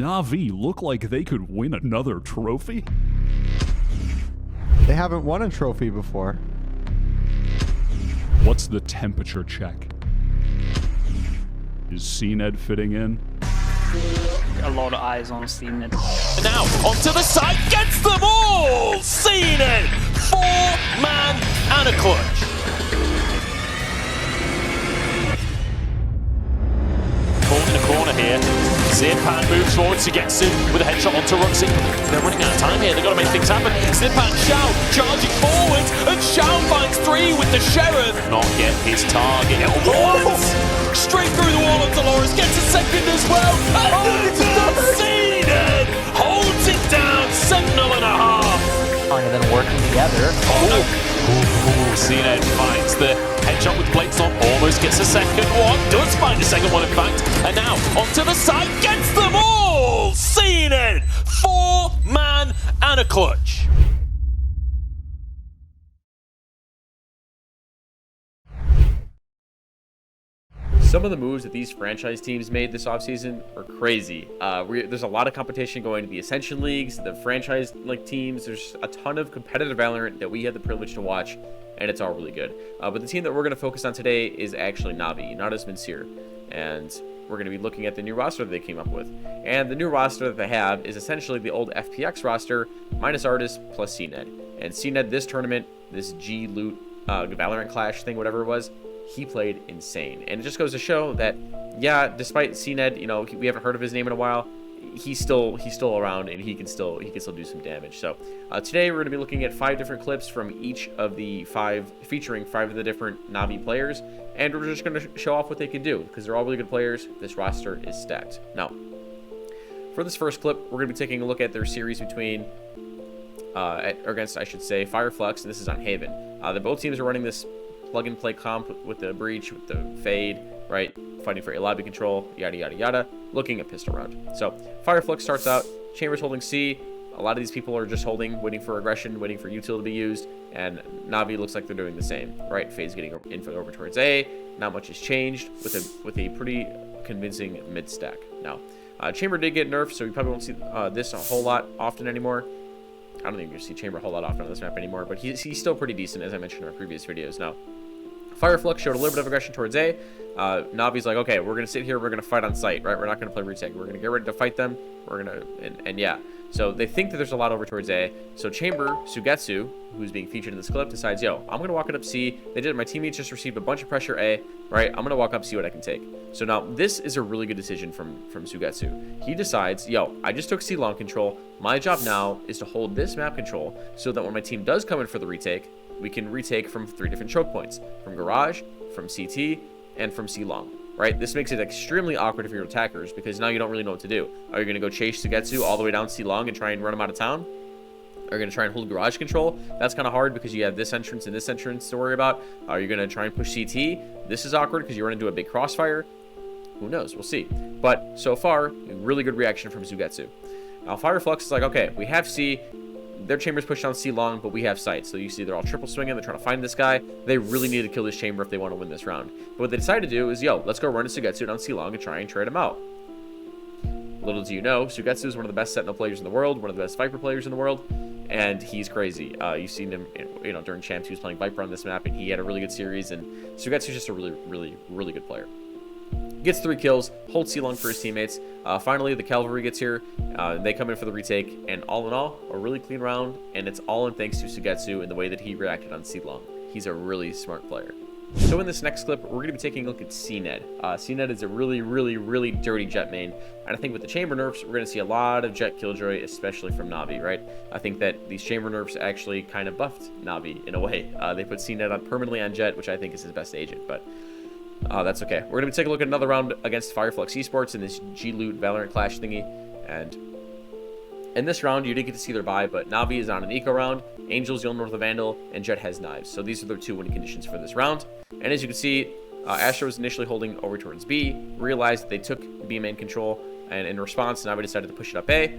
NAVI look like they could win another trophy? They haven't won a trophy before. What's the temperature check? Is CNED fitting in? A lot of eyes on CNED. Now, onto the side, gets them all! CNED! 4-man and a clutch. Caught in a corner here. Zipan moves forward to Getsu with a headshot onto Ruxy. They're running out of time here, they've got to make things happen. Zipan, Xiao charging forward, and Xiao finds 3 with the Sheriff. Not get his target. Once! Straight through the wall onto Loris, gets a second as well. And CNED holds it down, Sentinel and a half. And then working together. CNED finds the headshot with Blake's on, almost gets a second one, does find a second one in fact, and now onto the side, gets them all! CNED! 4-man and a clutch. Some of the moves that these franchise teams made this offseason are crazy. There's a lot of competition going to the Ascension Leagues, the franchise teams. There's a ton of competitive Valorant that we had the privilege to watch, and it's all really good. But the team that we're going to focus on today is actually NAVI, not as Vincere. And we're going to be looking at the new roster that they came up with. And the new roster that they have is essentially the old FPX roster, minus Artis plus CNED. And CNED this tournament, this G-Loot Valorant Clash thing, whatever it was, he played insane. And it just goes to show that, yeah, despite CNED, you know, we haven't heard of his name in a while, he's still around, and he can still do some damage. So today we're going to be looking at 5 different clips from each of the 5, featuring 5 of the different NAVI players, and we're just going to show off what they can do, because they're all really good players. This roster is stacked. Now, for this first clip, we're going to be taking a look at their series between against, I should say, Fireflux, and this is on Haven. The both teams are running this plug-and-play comp with the Breach, with the Fade, right? Fighting for a lobby control, yada, yada, yada, looking at pistol round. So, Fireflux starts out, Chambers holding C. A lot of these people are just holding, waiting for aggression, waiting for util to be used, and Navi looks like they're doing the same, right? Fade's getting in over towards A. Not much has changed with a pretty convincing mid stack. Now, Chamber did get nerfed, so you probably won't see this a whole lot often anymore. I don't think you're going to see Chamber a whole lot often on this map anymore, but he's still pretty decent, as I mentioned in our previous videos. Now, Fireflux showed a little bit of aggression towards A. Navi's like, okay, we're going to sit here, we're going to fight on site, right? We're not going to play retake. We're going to get ready to fight them. We're going to, and yeah. So they think that there's a lot over towards A. So Chamber, Sugetsu, who's being featured in this clip, decides, yo, I'm going to walk it up C. They did, my teammates just received a bunch of pressure A, right? I'm going to walk up, see what I can take. So now this is a really good decision from Sugetsu. He decides, yo, I just took C long control. My job now is to hold this map control so that when my team does come in for the retake, we can retake from 3 different choke points, from Garage, from CT, and from C long, right? This makes it extremely awkward for your attackers, because now you don't really know what to do. Are you going to go chase Sugetsu all the way down C long and try and run him out of town? Are you going to try and hold Garage control? That's kind of hard because you have this entrance and this entrance to worry about. Are you going to try and push CT? This is awkward because you run into a big crossfire. Who knows? We'll see. But so far, a really good reaction from Sugetsu. Now, Fireflux is like, okay, we have C. Their Chamber's pushed down C long, but we have sight. So you see they're all triple swinging. They're trying to find this guy. They really need to kill this Chamber if they want to win this round. But what they decide to do is, yo, let's go run to Sugetsu down C long and try and trade him out. Little do you know, Sugetsu is one of the best Sentinel players in the world, one of the best Viper players in the world, and he's crazy. You've seen him, you know, during Champs, he was playing Viper on this map, and he had a really good series, and Sugetsu's just a really good player. Gets 3 kills, holds C long for his teammates. Finally, the Cavalry gets here. They come in for the retake, and all in all, a really clean round, and it's all in thanks to Sugetsu and the way that he reacted on C long. He's a really smart player. So in this next clip, we're going to be taking a look at CNED. CNED is a really dirty Jet main, and I think with the Chamber nerfs, we're going to see a lot of Jet Killjoy, especially from NAVI, right? I think that these Chamber nerfs actually kind of buffed NAVI in a way. They put CNED on permanently on Jet, which I think is his best agent, but that's okay. We're going to take a look at another round against Fireflux Esports in this G-Loot Valorant Clash thingy, and in this round, you did get to see their buy, but Navi is on an eco round, Angel's the only North of Vandal, and Jet has knives. So these are their 2 winning conditions for this round. And as you can see, Astro was initially holding over towards B, realized that they took B main control, and in response, Navi decided to push it up A.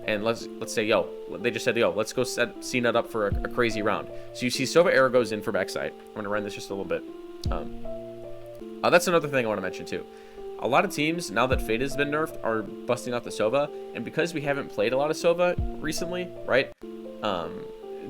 And let's say, yo, they just said, yo, let's go set CNED up for a crazy round. So you see Sova Arrow goes in for backside. I'm going to run this just a little bit. That's another thing I want to mention too. a lot of teams, now that Fade has been nerfed, are busting out the Sova. And because we haven't played a lot of Sova recently, right?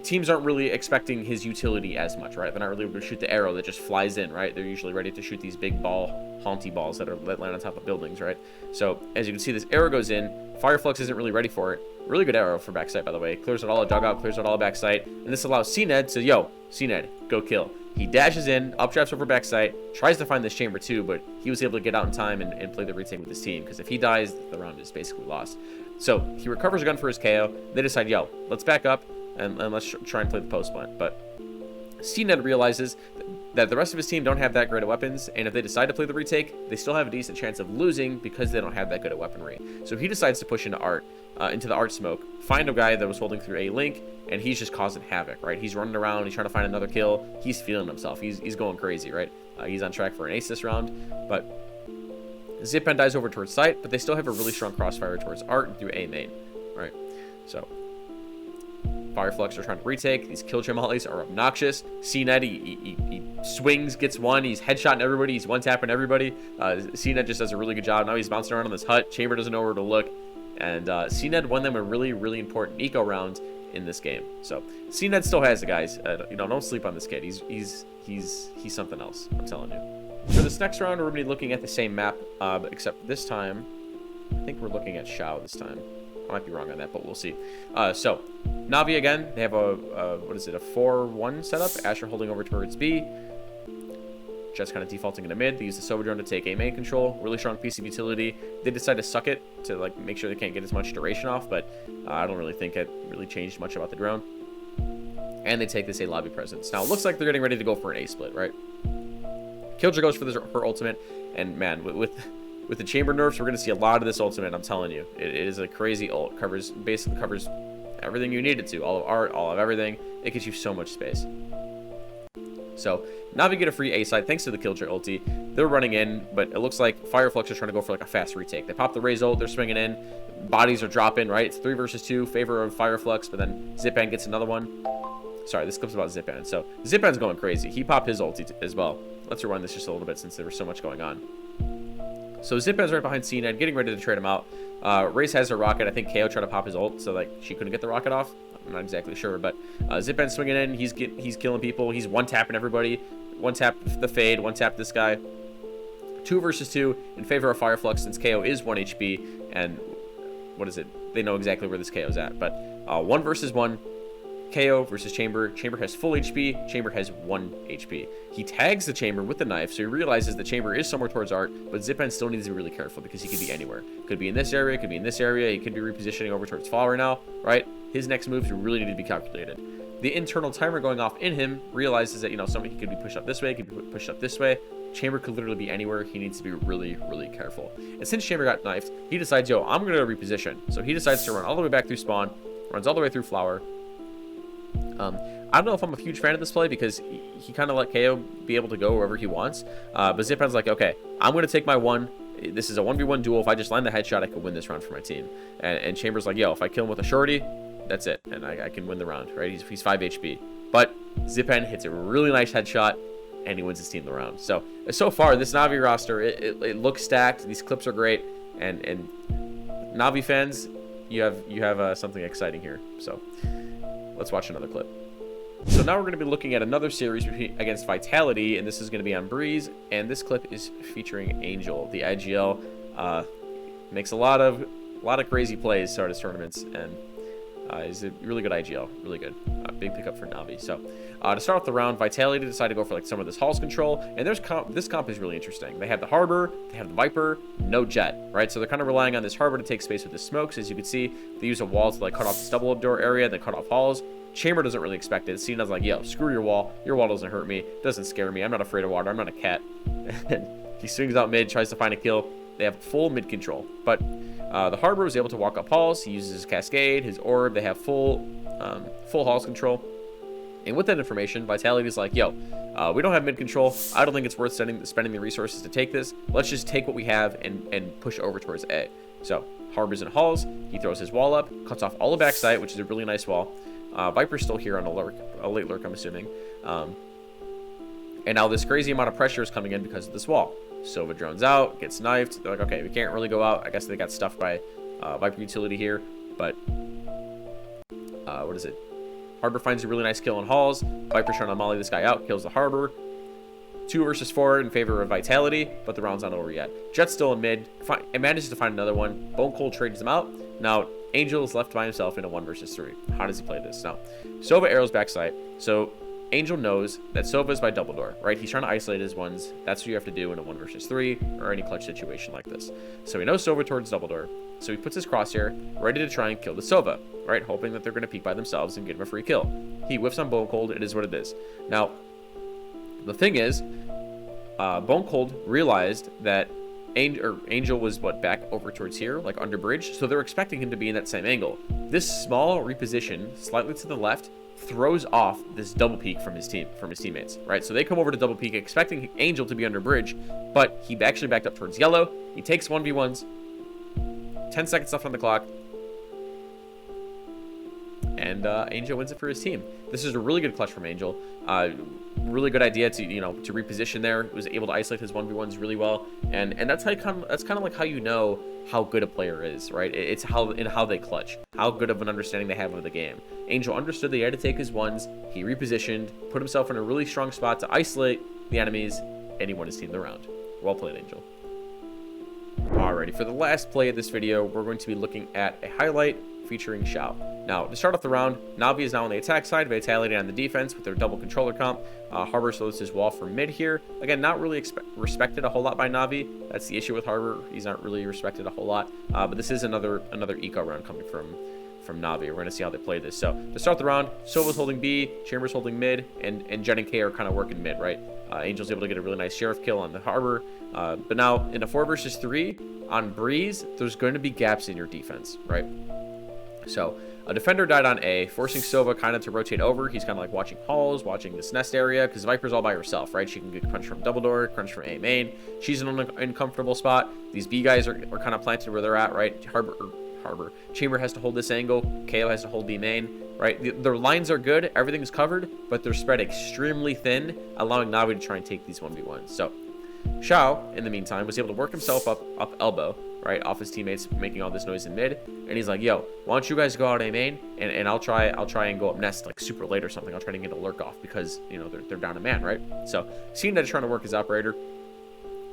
Teams aren't really expecting his utility as much, right? They're not really able to shoot the arrow that just flies in, right? They're usually ready to shoot these big haunty balls that land on top of buildings, right? So as you can see, this arrow goes in. Fireflux isn't really ready for it. Really good arrow for backside, by the way. Clears out all a dugout, clears out all a backside, and this allows CNED to, yo, CNED, go kill. He dashes in, updrafts over backside, tries to find this chamber too, but he was able to get out in time and play the retake with his team, because if he dies, the round is basically lost. So he recovers a gun for his KO. They decide, yo, let's back up and let's try and play the post plant. But CNED realizes that the rest of his team don't have that great of weapons, and if they decide to play the retake, they still have a decent chance of losing because they don't have that good of weaponry. So he decides to push into the art smoke, find a guy that was holding through a link, and he's just causing havoc, right? He's running around, he's trying to find another kill, he's feeling himself, he's going crazy, right? He's on track for an ace this round, but Zipan dies over towards site, but they still have a really strong crossfire towards art and through A main, right? So Fireflux are trying to retake. These killjoy mollies are obnoxious. CNED, he swings, gets one. He's headshotting everybody. He's one-tapping everybody. CNED just does a really good job. Now he's bouncing around on this hut. Chamber doesn't know where to look. And CNED won them a really, really important eco round in this game. So CNED still has the guys. You know, don't sleep on this kid. He's something else, I'm telling you. For this next round, we're going to be looking at the same map, except this time, I think we're looking at Shao this time. I might be wrong on that, but we'll see. So NAVI again, they have a what is it, a 4-1 setup. Asher holding over towards B. Just kind of defaulting into mid. They use the Sova drone to take A main control. Really strong piece of utility. They decide to suck it to like make sure they can't get as much duration off, but I don't really think it really changed much about the drone. And they take this A lobby presence. Now it looks like they're getting ready to go for an A split, right? Killjoy goes for her ultimate, and man, with the chamber nerfs, we're going to see a lot of this ultimate, I'm telling you. It is a crazy ult. Basically covers everything you need it to. All of art, all of everything. It gives you so much space. So, NAVI get a free A side thanks to the Killjoy ulti. They're running in, but it looks like Fireflux are trying to go for like a fast retake. They pop the Raze ult, they're swinging in. Bodies are dropping, right? It's 3 versus 2, favor of Fireflux, but then Zipan gets another one. Sorry, this clip's about Zipan. So, Zipan's going crazy. He popped his ulti as well. Let's rewind this just a little bit since there was so much going on. So Zipan's right behind CNED, getting ready to trade him out. Raze has her rocket. I think KO tried to pop his ult, so like she couldn't get the rocket off. I'm not exactly sure, but Zipan's swinging in. He's killing people. He's one-tapping everybody. One-tap the Fade, one-tap this guy. 2 versus 2 in favor of Fireflux since KO is 1 HP, and what is it? They know exactly where this KO's at, but 1 versus 1. KO versus Chamber. Chamber has full HP. Chamber has 1 HP. He tags the Chamber with the knife, so he realizes the Chamber is somewhere towards art, but Zipan still needs to be really careful because he could be anywhere. Could be in this area, could be in this area. He could be repositioning over towards Fall right now, right? His next moves really need to be calculated. The internal timer going off in him realizes that, you know, somebody could be pushed up this way, could be pushed up this way. Chamber could literally be anywhere. He needs to be really, really careful. And since Chamber got knifed, he decides, yo, I'm going to reposition. So he decides to run all the way back through spawn, runs all the way through flower. I don't know if I'm a huge fan of this play because he kind of let KO be able to go wherever he wants. But Zipan's like, okay, I'm going to take my 1. This is a 1v1 duel. If I just land the headshot, I could win this round for my team. And Chamber's like, yo, if I kill him with a shorty, that's it. And I can win the round, right? He's 5 HP. But Zipan hits a really nice headshot, and he wins his team the round. So far, this NAVI roster, it looks stacked. These clips are great. And NAVI fans, you have something exciting here. So let's watch another clip. So now we're going to be looking at another series against Vitality, and this is going to be on Breeze, and this clip is featuring Angel. The IGL makes a lot of crazy plays start his tournaments, and is a really good IGL, really good. Big pickup for Navi. So to start off the round, Vitality decided to go for like some of this Halls control, and this comp is really interesting. They have the Harbor, they have the Viper, no Jet, right? So they're kind of relying on this Harbor to take space with the smokes. As you can see, they use a wall to like cut off this double door area, then cut off Halls. Chamber doesn't really expect it. Cena's like, yo, screw your wall doesn't hurt me, doesn't scare me, I'm not afraid of water, I'm not a cat. And he swings out mid, tries to find a kill. They have full mid control, but the Harbor was able to walk up Halls. He uses his Cascade, his Orb. They have full Halls control. And with that information, Vitality's like, yo, we don't have mid control. I don't think it's worth spending the resources to take this. Let's just take what we have and push over towards A. So Harbor's in Halls. He throws his wall up, cuts off all the backside, which is a really nice wall. Viper's still here on a late lurk, I'm assuming. And now this crazy amount of pressure is coming in because of this wall. Sova drones out, gets knifed. They're like, okay, we can't really go out. I guess they got stuffed by Viper utility here, but what is it? Harbor finds a really nice kill on Halls. Viper's trying to molly this guy out, kills the Harbor. 2 versus 4 in favor of Vitality, but the round's not over yet. Jet's still in mid. It manages to find another one. Bone Cold trades him out. Now, Angel is left by himself in a 1 versus 3. How does he play this? Now, Sova arrows backside. So, Angel knows that Sova is by double door, right? He's trying to isolate his ones. That's what you have to do in a 1 versus 3 or any clutch situation like this. So, he knows Sova towards double door. So, he puts his crosshair ready to try and kill the Sova, right? Hoping that they're going to peek by themselves and get him a free kill. He whiffs on Bone Cold. It is what it is. Now, the thing is, Bone Cold realized that Angel was back over towards here, like under bridge, so they're expecting him to be in that same angle. This small reposition, slightly to the left, throws off this double peek from his teammates, right? So they come over to double peek, expecting Angel to be under bridge, but he actually backed up towards yellow. He takes 1v1s, 10 seconds left on the clock, and Angel wins it for his team. This is a really good clutch from Angel. Really good idea to to reposition there. He was able to isolate his 1v1s really well, and that's how that's kind of like how you know how good a player is, right? It's how they clutch, how good of an understanding they have of the game. Angel understood that he had to take his ones. He repositioned, put himself in a really strong spot to isolate the enemies, and he won his team the round. Well played, Angel. Alrighty, for the last play of this video, we're going to be looking at a highlight featuring Xiao. Now, to start off the round, NAVI is now on the attack side, Vitality on the defense with their double controller comp. Harbor slows his wall from mid here. Again, not really respected a whole lot by NAVI. That's the issue with Harbor. He's not really respected a whole lot. But this is another eco round coming from NAVI. We're going to see how they play this. So, to start the round, Sova's holding B, Chambers holding mid, and Jet and K are kind of working mid, right? Angel's able to get a really nice Sheriff kill on the Harbor. But now, in a 4 versus 3, on Breeze, there's going to be gaps in your defense, right? So, a defender died on A, forcing Sova kind of to rotate over. He's kind of like watching halls, watching this nest area, because Viper's all by herself, right? She can get crunched from double door, crunched from A main. She's in an uncomfortable spot. These B guys are kind of planted where they're at, right? Harbor. Chamber has to hold this angle. KO has to hold B main, right? Their lines are good. Everything's covered, but they're spread extremely thin, allowing Navi to try and take these 1v1s. So, Xiao, in the meantime, was able to work himself up elbow, right, off his teammates making all this noise in mid, and he's like, yo, why don't you guys go out A main, and I'll try and go up nest like super late or something. I'll try to get a lurk off because they're down a man, right? So seeing that he's trying to work his operator,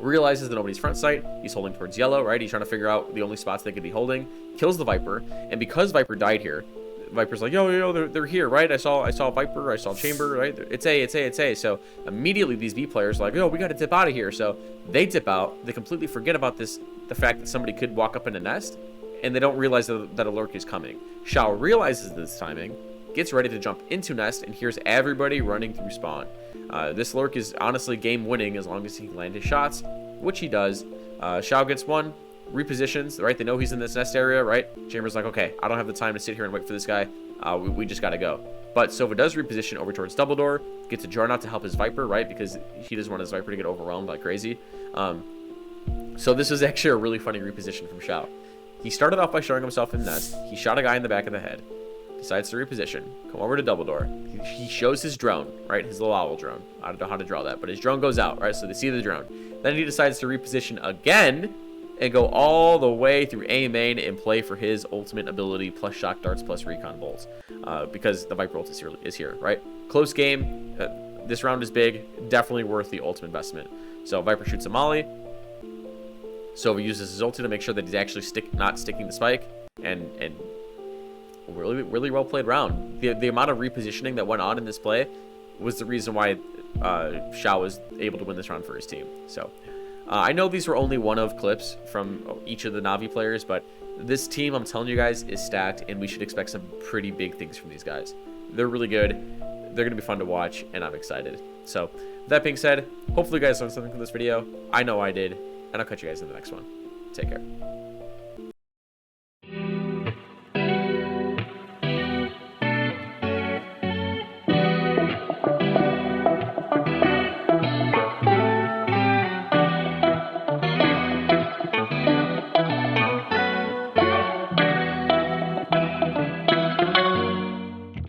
realizes that nobody's front sight. He's holding towards yellow, right? He's trying to figure out the only spots they could be holding. Kills the Viper, and because Viper died here, Viper's like, yo, they're here, right? I saw Viper, I saw Chamber, right? It's A. So immediately these B players are like, yo, we got to dip out of here. So they dip out. They completely forget about the fact that somebody could walk up in a nest, and they don't realize that a lurk is coming. Xiao realizes this timing, gets ready to jump into nest, and hears everybody running through spawn. This lurk is honestly game winning as long as he can land his shots, which he does. Xiao gets one. Repositions, right? They know he's in this nest area, right? Chamber's like, okay, I don't have the time to sit here and wait for this guy. We just got to go. But Sova does reposition over towards double door, gets a Jarnot to help his Viper, right? Because he doesn't want his Viper to get overwhelmed like crazy. So this is actually a really funny reposition from Xiao. He started off by showing himself in nest. He shot a guy in the back of the head. Decides to reposition, come over to double door. He shows his drone, right? His little owl drone. I don't know how to draw that, but his drone goes out, right? So they see the drone. Then he decides to reposition again and go all the way through A main and play for his ultimate ability plus shock darts plus recon bolts, because the Viper ult is here, right? Close game. This round is big, definitely worth the ultimate investment. So Viper shoots a molly. Sova uses his ulti to make sure that he's actually not sticking the spike, and really well played round. The amount of repositioning that went on in this play was the reason why Xiao was able to win this round for his team. So I know these were only one of clips from each of the Navi players, but this team, I'm telling you guys, is stacked, and we should expect some pretty big things from these guys. They're really good. They're going to be fun to watch, and I'm excited. So, with that being said, hopefully you guys learned something from this video. I know I did, and I'll catch you guys in the next one. Take care.